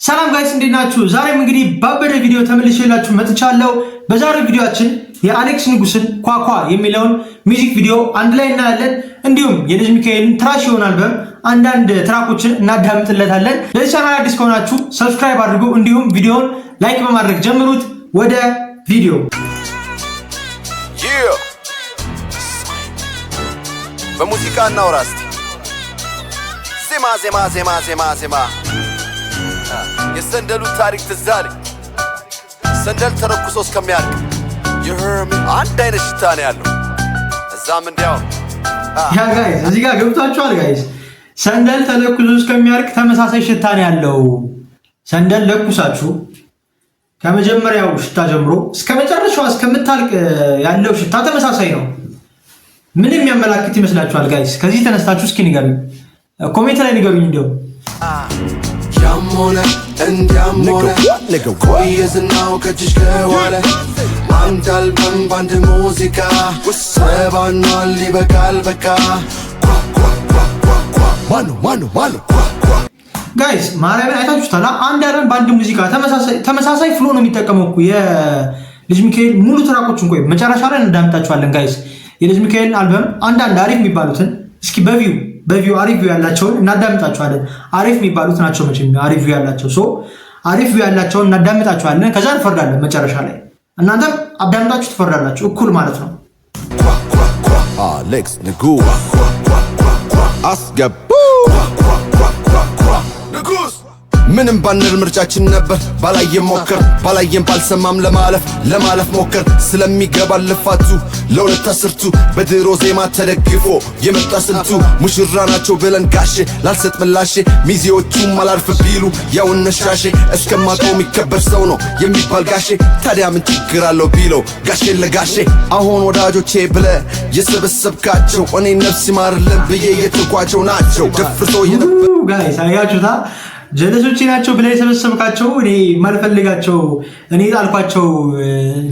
ሰላም ጋይስ እንዴት ናችሁ? ዛሬም እንግዲህ ባበደ ቪዲዮ ተመልሼላችሁ መጥቻለሁ። በዛሬው ቪዲዮአችን የአሌክስ ንጉስን ኳኳ የሚለውን ሚውዚክ ቪዲዮ አንድ ላይ እናያለን። እንዲሁም የልጅ ሚካኤልን ትራሽ ይሆናል አንዳንድ ትራኮችን እናዳምጥለታለን። ለዚህ ቻናል አዲስ ከሆናችሁ ሰብስክራይብ አድርጉ፣ እንዲሁም ቪዲዮውን ላይክ በማድረግ ጀምሩት። ወደ ቪዲዮ በሙዚቃ እናውራ እስቲ። ዜማ የሰንደሉ ታሪክ ትዝ አለኝ። ሰንደል ተረኩሶ እስከሚያልቅ የህርም አንድ አይነት ሽታ ነው ያለው። እዛም እንዲያው ያ ጋይስ እዚህ ጋር ገብታችኋል ጋይስ። ሰንደል ተለኩሶ እስከሚያልቅ ተመሳሳይ ሽታ ነው ያለው። ሰንደል ለኩሳችሁ ከመጀመሪያው ሽታ ጀምሮ እስከ መጨረሻው እስከምታልቅ ያለው ሽታ ተመሳሳይ ነው። ምን የሚያመላክት ይመስላችኋል ጋይስ? ከዚህ ተነስታችሁ እስኪ ንገሩኝ፣ ኮሜንት ላይ ንገሩኝ። እንዲያው ያሞነ እንዲያሞነ ቆየዝናው ከጅሽ ከዋለ አንድ አልበም ባንድ ሙዚቃ ሰባኗል ይበቃል በቃ ማኑ ጋይስ ማርያምን አይታችሁታል። አንድ አልበም ባንድ ሙዚቃ ተመሳሳይ ፍሎ ነው የሚጠቀመው እኮ የልጅ ሚካኤል ሙሉ ትራኮችን። ቆይ መጨረሻ ላይ እንዳምጣችኋለን ጋይስ። የልጅ ሚካኤልን አልበም አንዳንድ አሪፍ የሚባሉትን እስኪ በቪው አሪፍ ቪው ያላቸውን እናዳምጣቸዋለን። አሪፍ የሚባሉት ናቸው መቼም አሪፍ ቪው ያላቸው አሪፍ ቪው ያላቸውን እናዳምጣቸዋለን። ከዛ እንፈርዳለን። መጨረሻ ላይ እናንተም አዳምጣችሁ ትፈርዳላችሁ፣ እኩል ማለት ነው። አሌክስ ንጉስ አስገቡ ምንም ባንል ምርጫችን ነበር። ባላየም ሞከር ባላየም ባልሰማም ለማለፍ ሞከር ስለሚገባ ልፋቱ ለሁለት አስርቱ በድሮ ዜማ ተደግፎ የመጣ ስንቱ ሙሽራ ናቸው ብለን ጋሼ ላልሰጥ ምላሼ ሚዜዎቹም አላርፍ ቢሉ ያው እነሻሼ እስከማቆም የሚከበር ሰው ነው የሚባል ጋሼ። ታዲያ ምን ችግር አለው ቢለው ጋሼ ለጋሼ አሁን ወዳጆቼ ብለ የሰበሰብካቸው እኔ ነፍስ ይማርልን ብዬ የትኳቸው ናቸው ደፍርሶ ጋይስ አያችሁታ። ጀለሶች ናቸው ብለህ የሰበሰብካቸው እኔ ማልፈልጋቸው እኔ ጣልኳቸው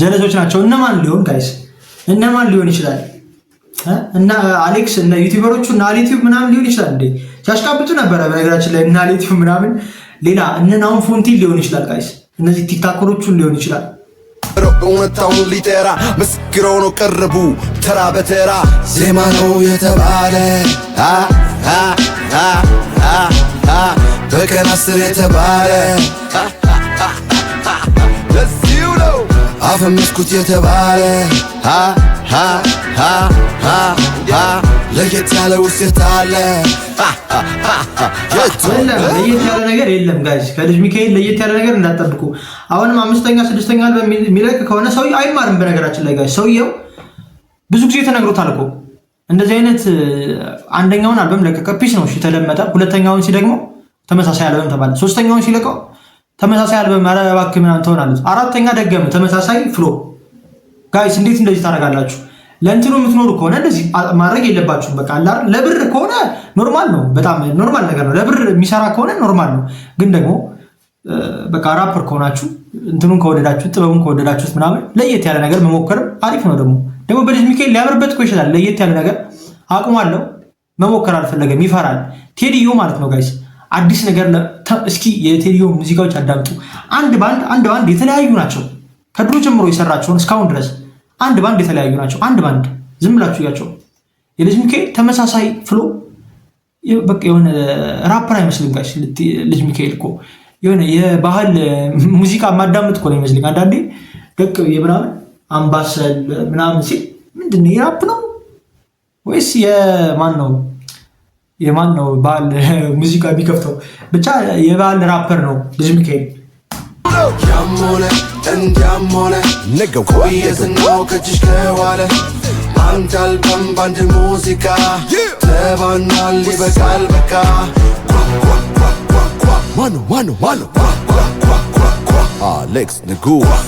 ጀለሶች ናቸው። እነማን ሊሆን ጋይስ? እነማን ሊሆን ይችላል? እና አሌክስ እና ዩቲዩበሮቹ እና አሌቲቭ ምናምን ሊሆን ይችላል እንዴ? ሲያሽቃብጡ ነበረ በነገራችን ላይ እና አሌቲቭ ምናምን። ሌላ እነናውን ፎንቲን ሊሆን ይችላል ጋይስ። እነዚህ ቲክታከሮቹን ሊሆን ይችላል። እውነታውን ሊጠራ መስክረው ነው ቀረቡ ተራ በተራ ዜማ ነው የተባለ በቀን 10 የተባለ ለዚሁ ነው አፈመስኩት የተባለ ለየት ያለ ውስጥ አለ። ለየት ያለ ነገር የለም ጋይስ። ከልጅ ሚካኤል ለየት ያለ ነገር እንዳትጠብቁ። አሁንም 5ኛ 6ኛ የሚለቅ ከሆነ ሰውዬው አይማርም። በነገራችን ላይ ጋይስ ሰውዬው ብዙ ጊዜ ተነግሮታል እኮ እንደዚህ አይነት አንደኛውን አልበም ለቀቀ፣ ፒስ ነው እሺ ተደመጠ። ሁለተኛውን ሲደግሞ ተመሳሳይ አልበም ተባለ። ሶስተኛውን ሲለቀው ተመሳሳይ አልበም ኧረ እባክህ ምናምን ትሆናለች። አራተኛ ደገመ ተመሳሳይ ፍሎ። ጋይስ እንዴት እንደዚህ ታደርጋላችሁ? ለእንትኑ የምትኖሩ ከሆነ እንደዚህ ማድረግ የለባችሁም። በቃ አላር ለብር ከሆነ ኖርማል ነው፣ በጣም ኖርማል ነገር ነው። ለብር የሚሰራ ከሆነ ኖርማል ነው። ግን ደግሞ በቃ ራፐር ከሆናችሁ እንትኑን ከወደዳችሁት ጥበቡን ከወደዳችሁት ምናምን ለየት ያለ ነገር መሞከርም አሪፍ ነው። ደግሞ በልጅ ሚካኤል ሊያምርበት እኮ ይችላል። ለየት ያለ ነገር አቁማለሁ መሞከር አልፈለገም፣ ይፈራል። ቴዲዮ ማለት ነው ጋይስ አዲስ ነገር እስኪ የቴዲዮ ሙዚቃዎች አዳምጡ። አንድ ባንድ የተለያዩ ናቸው። ከድሮ ጀምሮ የሰራቸውን እስካሁን ድረስ አንድ ባንድ የተለያዩ ናቸው። አንድ ባንድ ዝም ብላችሁ ያቸው። የልጅ ሚካኤል ተመሳሳይ ፍሎ በቃ የሆነ ራፐር አይመስልም ጋይስ። ልጅ ሚካኤል እኮ የሆነ የባህል ሙዚቃ ማዳመጥ እኮ ነው ይመስልኝ አንዳንዴ ደቅ የምናምን አምባሰል ምናምን ሲል ምንድነው የራፕ ነው ወይስ የማን ነው ባህል ሙዚቃ ቢከፍተው? ብቻ የባህል ራፐር ነው ልጅ ሚካኤል። ያሞነ እንዲያሞነ ቆየዝናው ከጅሽ ከዋለ አንድ አልበም ባንድ ሙዚቃ ተባኗል ይበቃል በቃ ማኑ አሌክስ ንጉስ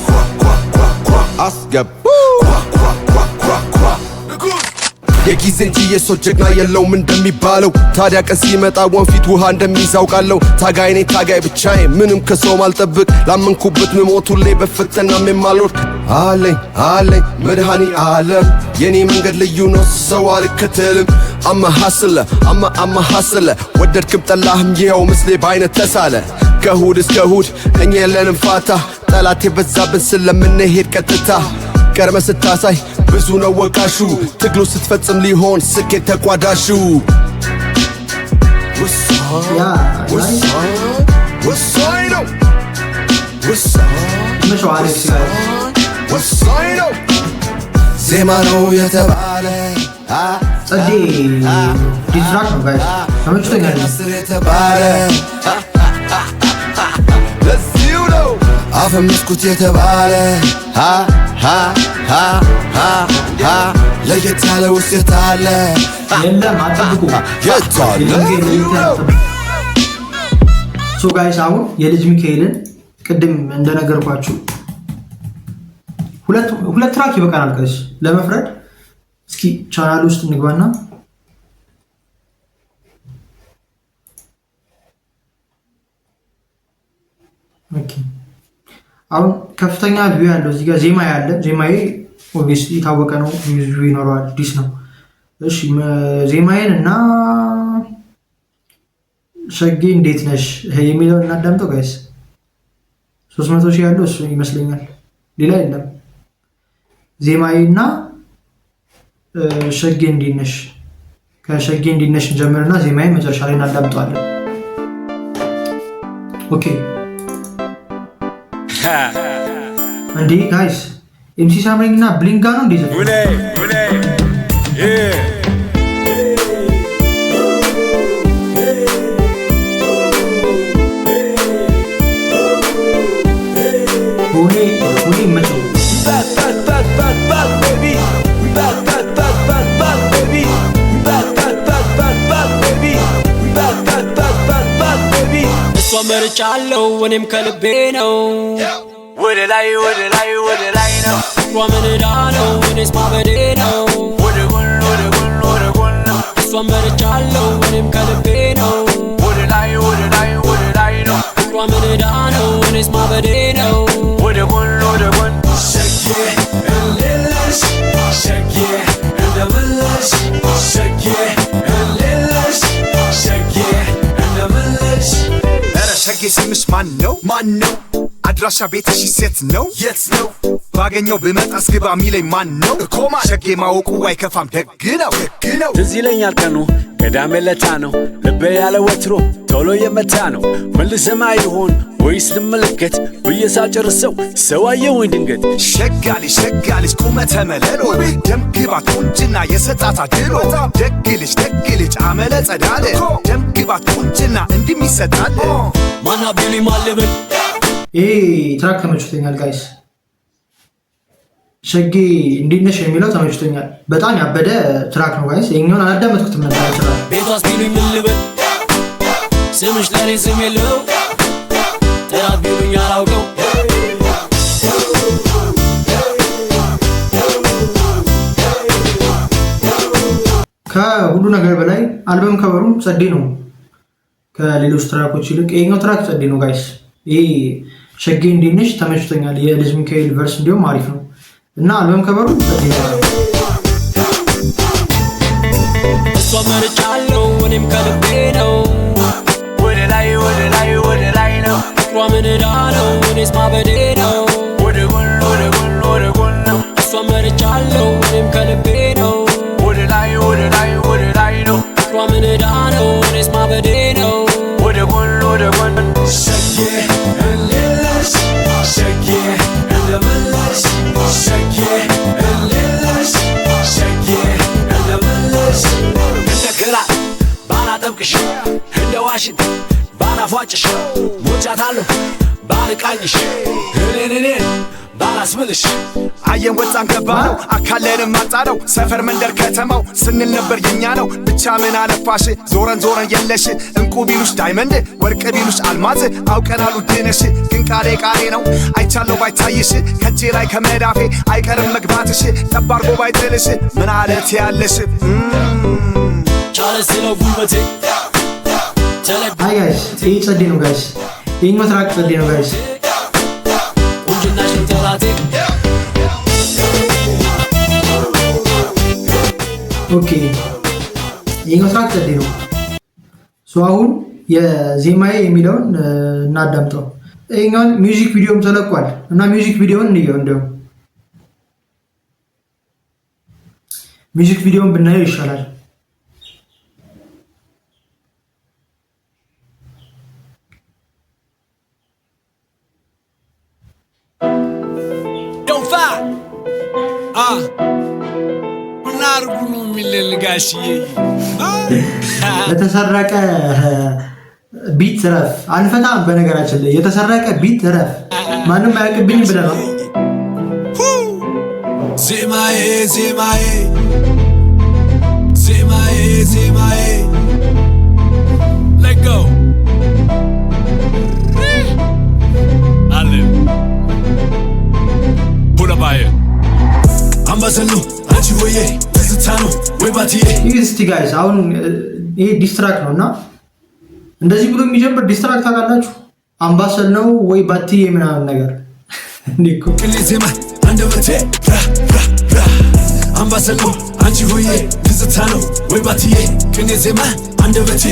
አስገቡ የጊዜ እንጂ የሰው ጀግና የለውም እንደሚባለው። ታዲያ ቀን ሲመጣ ወንፊት ውሃ እንደሚዛውቃለው። ታጋይ ነኝ ታጋይ ብቻዬ ምንም ከሰው ማልጠብቅ ላመንኩበት ምሞቱሌ በፈተናም የማልወድቅ አለኝ መድኃኒ ዓለም የኔ መንገድ ልዩ ነው ሰው አልከተልም። አማ ሐስለ ወደድክም ጠላህም ይኸው ምስሌ በአይነት ተሳለ ከእሁድ እስከ እሁድ እኛ የለንም ፋታ ጠላት የበዛብን ስለምንሄድ ቀጥታ ቀርመ ስታሳይ ብዙ ነው ወቃሹ ትግሉ ስትፈጽም ሊሆን ስኬት ተቋዳሹ ዜማ ነው የተባለ ጸዴ ዲስራክ ነው ጋይስ ተመችቶኛል የተባለ ለዚሁ ነው አፈመስኩት የተባለ ለየት ያለ ውስጥ የታለ የለም አጠብቁ ሶ ጋይስ አሁን የልጅ ሚካኤልን ቅድም እንደነገርኳችሁ ሁለት ትራክ ይበቃናል ጋይስ ለመፍረድ እስኪ ቻናል ውስጥ እንግባና ኦኬ አሁን ከፍተኛ ቪው ያለው እዚህ ጋር ዜማ ያለ ዜማዬ ኦብቪየስሊ የታወቀ ነው ቪው ይኖረዋል አዲስ ነው እሺ ዜማዬን እና ሸጌ እንዴት ነሽ የሚለውን እናዳምጠው ጋይስ 300,000 ያለው እሱ ይመስለኛል ሌላ የለም ዜማዬና ሸጌ እንዴት ነሽ ከሸጌ እንዴት ነሽ እንጀምርና ዜማዬን መጨረሻ ላይ እናዳምጠዋለን ኦኬ እንዴ ጋይስ ኤምሲ ሳምሪንግና ብሊንጋ ነው እንዴ ሆኔ መቼው እሷ መርጫለው እኔም ከልቤ ነው ወደ ላይ ነው ሯመንዳ ነው እኔስ ማበዴ ነው ወደ ጎን ነው እሷ መርጫለው እኔም ከልቤ ነው ወደ ላይ ነው ሯመንዳ ነው እኔስ ማበዴ ነው ወደ ጎን ሸጌ እልልሽ ሸጌ እንደምልሽ ሸጌ እልልሽ ሸጌ እንደምልሽ ኧረ ሸጌ ስምሽ ማን ነው አድራሻ ቤትሽ የት ነው ባገኘው ብመጣ አስግባ ሚለኝ ማን ነው እኮማ ሸጌ ማወቁ አይከፋም ደግ ነው ትዝ ይለኛል ቀኑ ቅዳሜ ለታ ነው ልቤ ያለ ወትሮ ቶሎ የመታ ነው ምን ልሰማ ይሆን ወይስ ልመለከት ብዬ ሳልጨርሰው ሰው አየሁኝ ድንገት ሸጋልሽ ቁመተ መለሎ ደምግባት ቁንጅና የሰጣት አድሎ ደግ ልጅ አመለ ጸዳለ ደምግባት ቁንጅና እንዲም ይሰጣል ማና ቢሊ ማለበል ይሄ ትራክ ተመችቶኛል ጋይስ ሸጌ እንዴት ነሽ የሚለው ተመችቶኛል በጣም ያበደ ትራክ ነው ጋይስ የኛውን አላዳመጥኩትም ነበር ትራክ ቤቷስ ቢሉኝ ምን ልበል ስምሽ ለኔ ስም የለው ጥራት ቢሉኝ አላውቀው ከሁሉ ነገር በላይ አልበም ከበሩም ጸዴ ነው ከሌሎች ትራኮች ይልቅ የኛው ትራክ ጸዴ ነው ጋይስ ይሄ ሸጌ እንዴት ነሽ ተመችቶኛል የልጅ ሚካኤል ቨርስ እንዲሁም አሪፍ ነው እና አልበም ከበሩ ጸዴ ነው እሷ መርጫለው እኔም ከልቤ ነው ወደ ላይ ነው ሯመንዳ ነው እኔስ ማበዴ ነው ወደ ጎን ነው እሷ መርጫለው እኔም ከልቤ ነው ወደ ላይ ነው ሯመንዳ ነው እኔስ ማበዴ ነው ወደ ጎን ሸጌ እልልሽ ሸጌ እንደምልሽ ሸጌ እልልሽ ሸጌ እንደምልሽ እንደ ክራር ባላጠብቅሽ እንደ ዋሽንት ባላፏጭሽ ሞቻታለሁ ባልቃኝሽ እኔን ባላስብልሽ አየን ወጣን ገባ ነው አካለንም ማጣ ነው ሰፈር መንደር ከተማው ስንል ነበር የኛ ነው ብቻ ምን አለፋሽ ዞረን የለሽ እንቁ ቢሉሽ ዳይመንድ ወርቅ ቢሉሽ አልማዝ አውቀናሉ ድነሽ ግን ቃሌ ነው አይቻለው ባይታይሽ ከጄ ላይ ከመዳፌ አይቀርም መግባትሽ ጠባርጎ ባይጥልሽ ምን አለት ያለሽ ቻለ ስለው ጉልበቴ አይ ጋይስ ይሄ ጸዴ ነው ጋይስ ይሄኛው ትራክ ጸዴ ነው ጋይስ ቁንጅናሽን ተላቴ ኦኬ ይሄኛው ትራክ ጸዴ ነው ሶ አሁን የዜማዬ የሚለውን እናዳምጠው። ይሄኛውን ሚውዚክ ቪዲዮም ተለቋል እና ሚውዚክ ቪዲዮውን እንየው። እንደው ሚውዚክ ቪዲዮውን ብናየው ይሻላል። ለተሰረቀ ቢት ረፍ አንፈታም። በነገራችን ላይ የተሰረቀ ቢት ረፍ ማንም አያውቅብኝ ብለህ ነው። ዜማዬ ዜማዬ ዜማዬ ዜማዬ let go አለ ቡላባዬ አምባሰሎ አንቺ ወዬ ትዝታ ነው ወይ ባትዬ። እስቲ ጋይስ አሁን ይሄ ዲስትራክት ነው እና እንደዚህ ብሎ የሚጀምር ዲስትራክት ታውቃላችሁ? አምባሰል ነው ወይ ባትዬ ምናምን ነገር እንዲኮ ቅኔ ዜማ አንደበቴ አምባሰል ነው አንቺ ሆዬ ትዝታ ነው ወይ ባትዬ። ቅኔ ዜማ አንደበቴ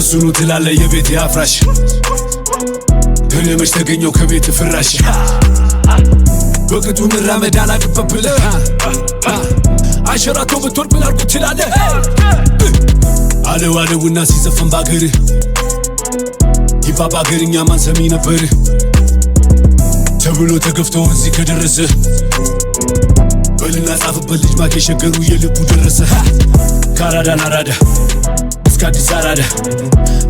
እሱ ነው ትላለህ የቤቴ አፍራሽ ግን መች ተገኘው ከቤት ፍራሽ በቅጡ እንራመድ አላቅበት ብለህ አሸራቶ ብትወድ ምን አልኩ ትላለህ። አለው አለውና ሲዘፈን ባገርህ ይባ ባገርኛ ማን ሰሚ ነበር ተብሎ ተገፍቶ እዚህ ከደረሰ በልና ጻፍበት ልጅ ማኬ ሸገሩ የልቡ ደረሰ። ካራዳ ናራዳ እስከ አዲስ አራዳ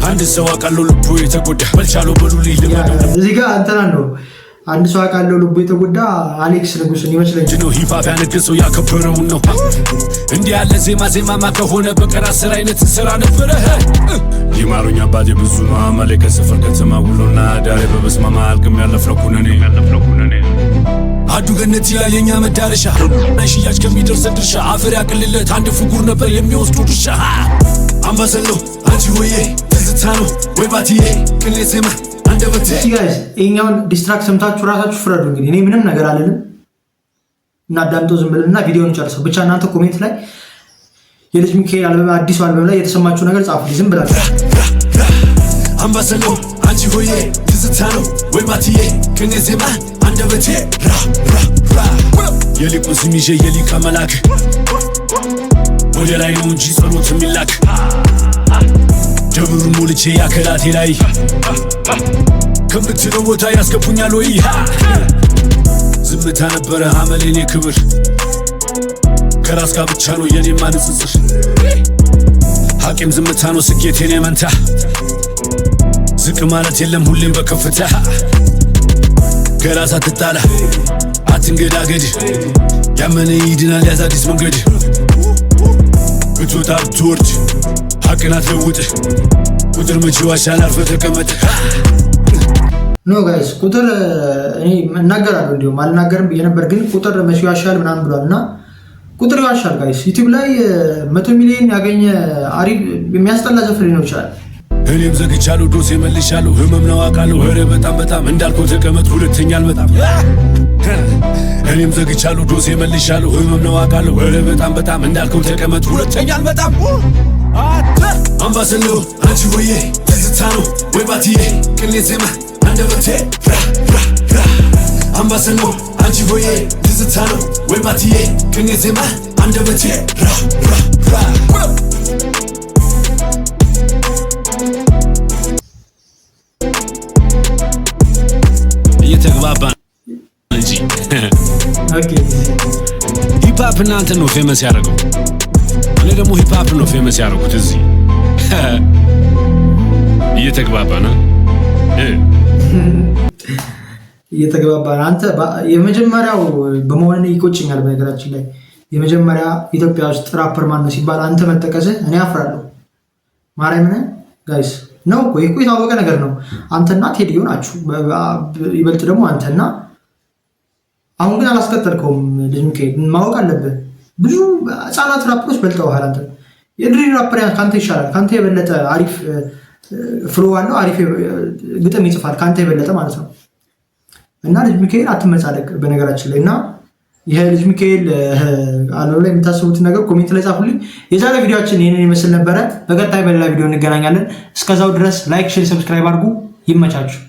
አንድ ሰው አቃለው ልቡ የተጎዳ በልቻለው በሉልኝ ልማደው እዚህ ጋር አንተና ነው አንድ ሰው አቃለው ልቡ የተጎዳ አሌክስ ንጉስን ይመስለኝ ነው። ሂፓፕ ያነገሰው ያከበረውን ነው። እንዲህ ያለ ዜማማ ከሆነ በቀር 10 አይነት ስራ ነበረ። ይማሩኝ አባቴ ብዙ ነው አማሌ ከሰፈር ከተማ ውሎና ዳሬ በበስማማ አልቅም ያለፍነው ኩነኔ አዱ ገነት ይላል የኛ መዳረሻ ሽያጭ ከሚደርስ ድርሻ አፈር ያቅልለት አንድ ፍጉር ነበር የሚወስዱ ድርሻ። አምባሰል ነው አንቺ ሆዬ ትዝታ ነው ወይ ባትዬ ቅኔ ዜማ አንደበቴ። ጋይስ ይሄኛውን ዲስትራክት ሰምታችሁ ራሳችሁ ፍረዱ። እንግዲህ እኔ ምንም ነገር አልልም። እናዳምጦ ዝም ብልና ቪዲዮውን ጨርሰው ብቻ እናንተ ኮሜንት ላይ የልጅ ሚካኤል አልበም አዲሱ አልበም ላይ የተሰማችሁ ነገር ጻፉልኝ ዝም ብላችሁ። አምባሰል ነው አንቺ ሆዬ ትዝታ ነው ወይ ባትዬ ቅኔ ዜማ አንደበቴ የሊቁን ስም ይዤ የሊቀ መላክ ወደ ላይ ነው እንጂ ጸሎት የሚላክ ደብሩን ሞልቼ ያከላቴ ላይ ከምትለው ቦታ ያስገቡኛል ወይ ዝምታ ነበረ አመሌኔ ክብር ከራስ ጋር ብቻ ነው የኔማ ንጽጽር ሐቂም ዝምታ ነው ስኬቴን የመንታ ዝቅ ማለት የለም ሁሌም በከፍታ ከራስ አትጣላ አትንገዳገድ ያመነ ይድናል ያዝ አዲስ መንገድ ብትወጣ ብትወርድ ሐቅን አትለውጥ ቁጥር መቼ ዋሻል አርፈህ ተቀመጥ። ኖ ጋይስ ቁጥር እኔ እናገራለሁ እንዲሁም አልናገርም ብዬ ነበር ግን ቁጥር መቼ ዋሻል ምናምን ብሏል እና ቁጥር ይዋሻል ጋይስ። ዩቲዩብ ላይ 100 ሚሊዮን ያገኘ አሪፍ የሚያስጠላ ዘፈን ሊኖር ይችላል። እኔም ዘግቻለሁ ዶሴ መልሻለሁ ህመም ነው አውቃለሁ ኧረ በጣም እንዳልከው ተቀመጥ ሁለተኛ አልመጣም። እኔም ዘግቻለሁ ዶሴ መልሻለሁ ህመም ነው አውቃለሁ ኧረ በጣም እንዳልከው ተቀመጥ ሁለተኛ አልመጣም። አምባሰል ነው አንቺ ሆዬ ትዝታ ነው ወይ ባትዬ ቅኔ ዜማ አንደበቴ አምባሰል ነው አንቺ ሆዬ ትዝታ ነው ወይ ባትዬ ቅኔ ዜማ አንደበቴ እየተግባባን እንጂ ሂፓፕ እናንተ ነው ፌመስ ያደረገው እኔ ደግሞ ሂፓፕ ነው ፌመስ ያደረጉት እዚህ እየተግባባን እየተግባባን አንተ የመጀመሪያው በመሆን ይቆጭኛል። በነገራችን ላይ የመጀመሪያ ኢትዮጵያ ውስጥ ራፐር ማን ነው ሲባል አንተ መጠቀስህ እኔ አፍራለሁ። ማርያምን ጋይስ ነው እኮ ይሄ የታወቀ ነገር ነው። አንተና ቴዲዮ ናችሁ ይበልጥ ደግሞ አንተና አሁን ግን አላስቀጠልከውም። ልጅ ሚካኤል ማወቅ አለብህ። ብዙ ህጻናት ራፐሮች በልጠዋል። አንተ የድሪል ራፐር ካንተ ይሻላል። ካንተ የበለጠ አሪፍ ፍሎ አለው። አሪፍ ግጥም ይጽፋል ካንተ የበለጠ ማለት ነው። እና ልጅ ሚካኤል አትመጻደቅ በነገራችን ላይ እና ይሄ ልጅ ሚካኤል አለው ላይ የምታስቡት ነገር ኮሜንት ላይ ጻፉልኝ። የዛሬ ቪዲዮአችን ይሄንን ይመስል ነበረ። በቀጣይ በሌላ ቪዲዮ እንገናኛለን። እስከዛው ድረስ ላይክ፣ ሼር፣ ሰብስክራይብ አድርጉ። ይመቻችሁ።